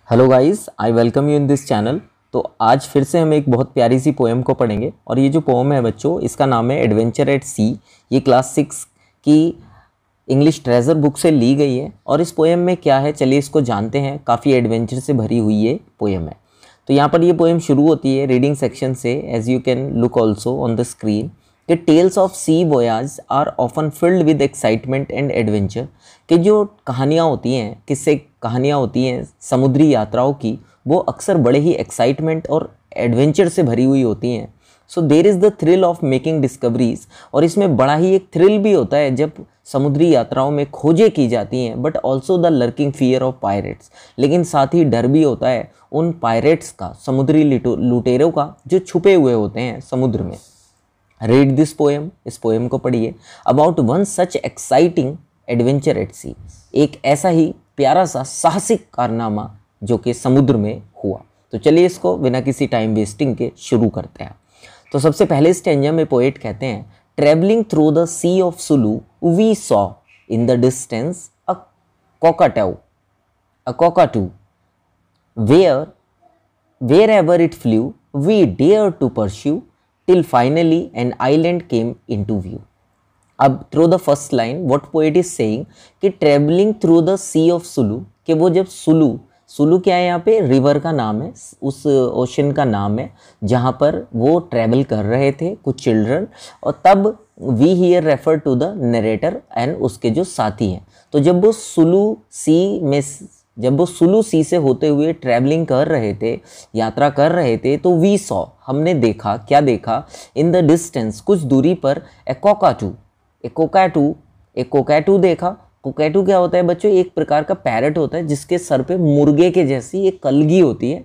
Hello guys, I welcome you in this channel. तो आज फिर से हम एक बहुत प्यारी सी पोएम को पढ़ेंगे और ये जो पोएम है बच्चों, इसका नाम है एडवेंचर एट सी। ये क्लास 6 की इंग्लिश ट्रेजर बुक से ली गई है। और इस पोएम में क्या है, चलिए इसको जानते हैं। काफ़ी एडवेंचर से भरी हुई ये पोएम है। तो यहाँ पर ये पोएम शुरू होती है रीडिंग सेक्शन से, as you can look also on the screen. कि tales of sea voyage are often filled with excitement and adventure. कि जो कहानियाँ होती हैं, किससे कहानियाँ होती हैं समुद्री यात्राओं की, वो अक्सर बड़े ही एक्साइटमेंट और एडवेंचर से भरी हुई होती हैं। So there is the thrill of making discoveries. और इसमें बड़ा ही एक थ्रिल भी होता है जब समुद्री यात्राओं में खोजें की जाती हैं, but also the lurking fear of pirates. लेकिन साथ ही डर भी होता है उन पायरेट्स का, समुद्री लुटेरों का, जो छुपे हुए होते हैं समुद्र में। रीड दिस पोएम, इस पोएम को पढ़िए। About one such exciting adventure at sea. एक ऐसा ही प्यारा सा साहसिक कारनामा जो कि समुद्र में हुआ। तो चलिए इसको बिना किसी टाइम वेस्टिंग के शुरू करते हैं। तो सबसे पहले स्टैंजा में पोएट कहते हैं, travelling through the sea of Sulu we saw in the distance a cockatoo wherever it flew we dared to pursue till finally an island came into view। अब through the first line what poet is saying कि travelling through the sea of Sulu, कि वो जब सुलू क्या है, यहाँ पे river का नाम है, उस ओशन का नाम है जहाँ पर वो ट्रैवल कर रहे थे कुछ चिल्ड्रन। और तब we here refer to the narrator and उसके जो साथी हैं। तो जब वो सुलू सी से होते हुए ट्रैवलिंग कर रहे थे, यात्रा कर रहे थे, तो वी सॉ, हमने देखा, क्या देखा, इन द डिस्टेंस, कुछ दूरी पर, एक कोकैटू देखा। कोकैटू क्या होता है बच्चों, एक प्रकार का पैरट होता है जिसके सर पे मुर्गे के जैसी एक कलगी होती है।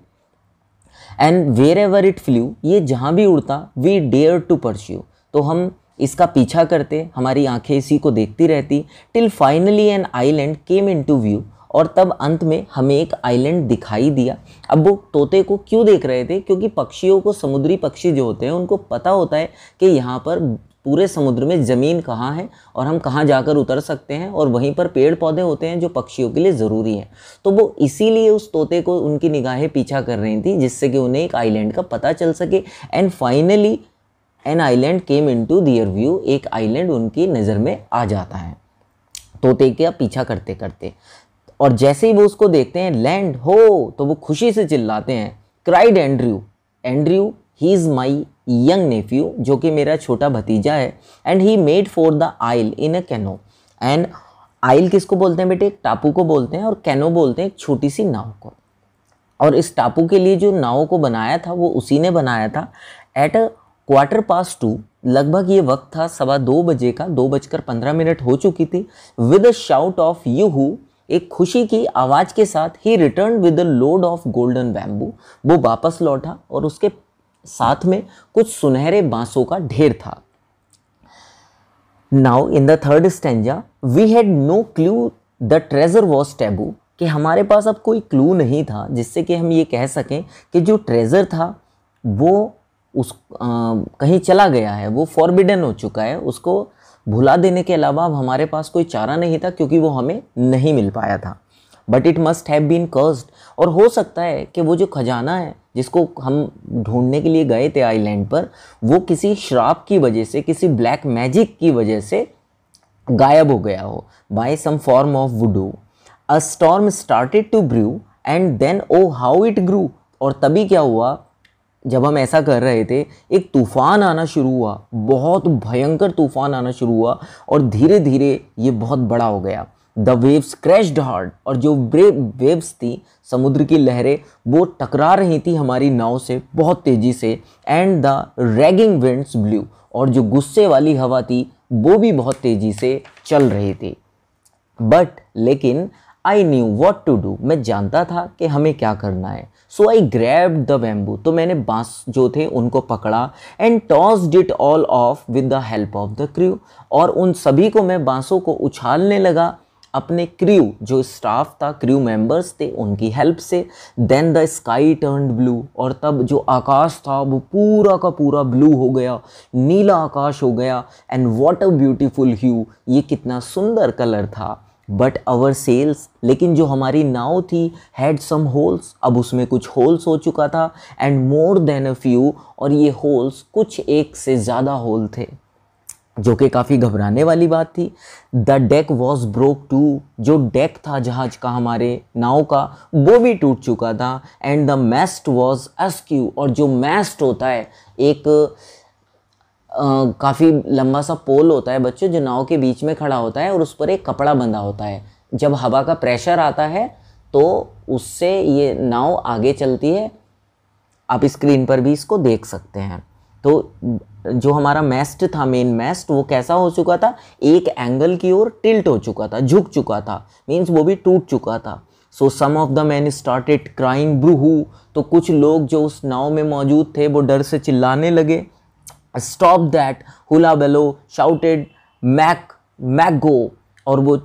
And wherever it flew, ये जहाँ भी उड़ता, वी डेयर टू परस्यू, तो हम इसका पीछा करते, हमारी आंखें इसी को देखती रहती। Till finally an island came into view, और तब अंत में हमें एक आइलैंड दिखाई दिया। अब वो तोते को क्यों देख रहे थे, क्योंकि पक्षियों को, समुद्री पक्षी जो होते हैं उनको पता होता है कि यहाँ पर पूरे समुद्र में ज़मीन कहाँ है और हम कहाँ जाकर उतर सकते हैं, और वहीं पर पेड़ पौधे होते हैं जो पक्षियों के लिए ज़रूरी है। तो वो इसीलिए उस तोते को, उनकी निगाहें पीछा कर रही थी, जिससे कि उन्हें एक आइलैंड का पता चल सके। And finally an island came into their view, एक आइलैंड उनकी नज़र में आ जाता है तोते का पीछा करते करते। और जैसे ही वो उसको देखते हैं, लैंड हो, तो वो खुशी से चिल्लाते हैं, cried Andrew he is my young nephew, जो कि मेरा छोटा भतीजा है। And he made for the isle in a canoe. And isle किसको बोलते हैं बेटे, एक टापू को बोलते हैं, और कैनो बोलते हैं एक छोटी सी नाव को। और इस टापू के लिए जो नाव को बनाया था वो उसी ने बनाया था। एट अ 2:15, लगभग ये वक्त था 2:15 बजे का, 2:15 हो चुकी थी। With a shout of yoohoo, एक खुशी की आवाज़ के साथ, he return with a load of golden bamboo, वो वापस लौटा और उसके साथ में कुछ सुनहरे बांसों का ढेर था। Now in the third stanza, we had no clue the treasure was taboo, कि हमारे पास अब कोई क्लू नहीं था जिससे कि हम ये कह सकें कि जो ट्रेजर था वो कहीं चला गया है, वो फॉरबिडन हो चुका है, उसको भुला देने के अलावा अब हमारे पास कोई चारा नहीं था, क्योंकि वो हमें नहीं मिल पाया था। But it must have been cursed, और हो सकता है कि वो जो खजाना है जिसको हम ढूंढने के लिए गए थे आइलैंड पर, वो किसी श्राप की वजह से, किसी ब्लैक मैजिक की वजह से गायब हो गया हो, by some form of voodoo. A storm started to brew and then oh how it grew, और तभी क्या हुआ, जब हम ऐसा कर रहे थे, एक तूफ़ान आना शुरू हुआ, बहुत भयंकर तूफ़ान आना शुरू हुआ, और धीरे धीरे ये बहुत बड़ा हो गया। द वेव्स क्रैश्ड हार्ड, और जो वेव्स थी, समुद्र की लहरें, वो टकरा रही थी हमारी नाव से बहुत तेज़ी से। And the ragging winds blue, और जो गुस्से वाली हवा थी वो भी बहुत तेज़ी से चल रही थी। बट लेकिन I knew what to do, मैं जानता था कि हमें क्या करना है। So I grabbed the bamboo, तो मैंने बांस जो थे उनको पकड़ा। And tossed it all off with the help of the crew, और उन सभी को मैं बांसों को उछालने लगा अपने क्रू, जो स्टाफ था, क्रू मेंबर्स थे, उनकी हेल्प से। Then the sky turned blue, और तब जो आकाश था वो पूरा का पूरा ब्लू हो गया, नीला आकाश हो गया। एंड व्हाट अ ब्यूटीफुल ह्यू, ये कितना सुंदर कलर था। बट आवर सेल्स, लेकिन जो हमारी नाव थी, हैड सम होल्स, अब उसमें कुछ होल्स हो चुका था, and more than a few, और ये होल्स कुछ एक से ज़्यादा होल थे, जो कि काफ़ी घबराने वाली बात थी। The deck was broke too, जो डेक था जहाज का, हमारे नाव का, वो भी टूट चुका था। And the moist was askew, और जो मैस्ट होता है एक काफ़ी लंबा सा पोल होता है बच्चों, जो नाव के बीच में खड़ा होता है और उस पर एक कपड़ा बंधा होता है। जब हवा का प्रेशर आता है तो उससे ये नाव आगे चलती है। आप स्क्रीन पर भी इसको देख सकते हैं। तो जो हमारा मैस्ट था, मेन मैस्ट, वो कैसा हो चुका था, एक एंगल की ओर टिल्ट हो चुका था, झुक चुका था, मीन्स वो भी टूट चुका था। So some of the man started crying boohoo, तो कुछ लोग जो उस नाव में मौजूद थे वो डर से चिल्लाने लगे। Stop that, hullabaloo shouted Mac Goo, और वो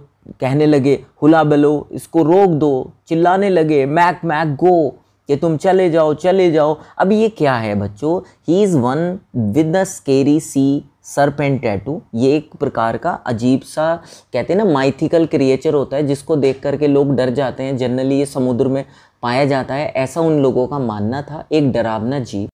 कहने लगे हुला बेलो, इसको रोक दो, चिल्लाने लगे मैक गो, कि तुम चले जाओ चले जाओ। अब ये क्या है बच्चों, he is one with the scary sea serpent tattoo, ये एक प्रकार का अजीब सा, कहते हैं ना, माइथिकल क्रिएचर होता है जिसको देख करके लोग डर जाते हैं। जनरली ये समुद्र में पाया जाता है, ऐसा उन लोगों का मानना था, एक डरावना जीव।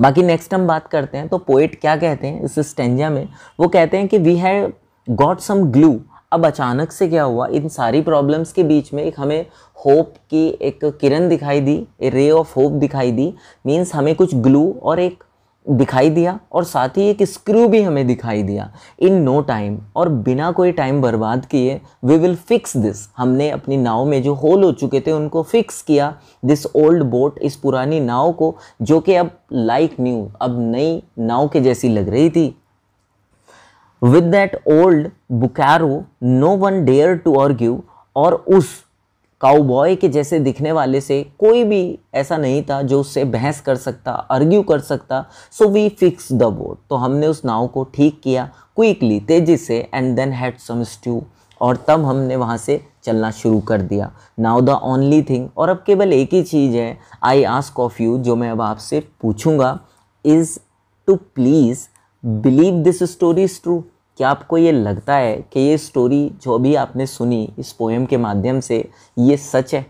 बाकी नेक्स्ट हम बात करते हैं तो पोएट क्या कहते हैं इस स्टेंजा में, वो कहते हैं कि we have got some glue. अब अचानक से क्या हुआ, इन सारी प्रॉब्लम्स के बीच में एक हमें होप की एक किरण दिखाई दी, ए रे ऑफ होप दिखाई दी। मीन्स हमें कुछ ग्लू और एक दिखाई दिया, और साथ ही एक स्क्रू भी हमें दिखाई दिया। इन नो टाइम, और बिना कोई टाइम बर्बाद किए, वी विल फिक्स दिस, हमने अपनी नाव में जो होल हो चुके थे उनको फिक्स किया। दिस ओल्ड बोट, इस पुरानी नाव को, जो कि अब लाइक न्यू, अब नई नाव के जैसी लग रही थी। With that old buckaroo no one dare to argue, और उस काउबॉय के जैसे दिखने वाले से कोई भी ऐसा नहीं था जो उससे बहस कर सकता, आर्ग्यू कर सकता। So we fix the boat, तो हमने उस नाव को ठीक किया क्विकली, तेजी से। And then had some stew, और तब हमने वहाँ से चलना शुरू कर दिया। नाउ द ओनली थिंग, और अब केवल एक ही चीज़ है, आई आस्क ऑफ यू, जो मैं अब आपसे पूछूंगा, is to please believe this story is true. क्या आपको ये लगता है कि ये स्टोरी जो भी आपने सुनी इस पोएम के माध्यम से, ये सच है?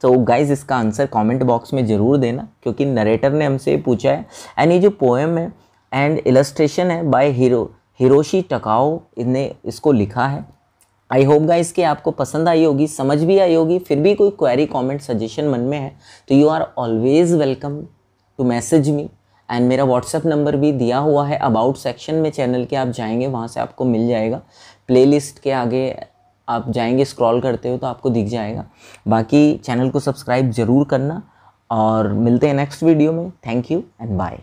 तो गाइज़ इसका आंसर कमेंट बॉक्स में ज़रूर देना, क्योंकि नरेटर ने हमसे पूछा है। एंड ये जो पोएम है एंड इलस्ट्रेशन है बाय हिरोशी टकाओ, इन्हें इसको लिखा है। आई होप गाइज़ कि आपको पसंद आई होगी, समझ भी आई होगी। फिर भी कोई क्वेरी, कमेंट, सजेशन मन में है तो you are always welcome to message me. And मेरा व्हाट्सएप नंबर भी दिया हुआ है अबाउट सेक्शन में, चैनल के आप जाएंगे वहाँ से आपको मिल जाएगा। प्लेलिस्ट के आगे आप जाएंगे, स्क्रॉल करते हो तो आपको दिख जाएगा। बाकी चैनल को सब्सक्राइब ज़रूर करना, और मिलते हैं नेक्स्ट वीडियो में। Thank you and bye.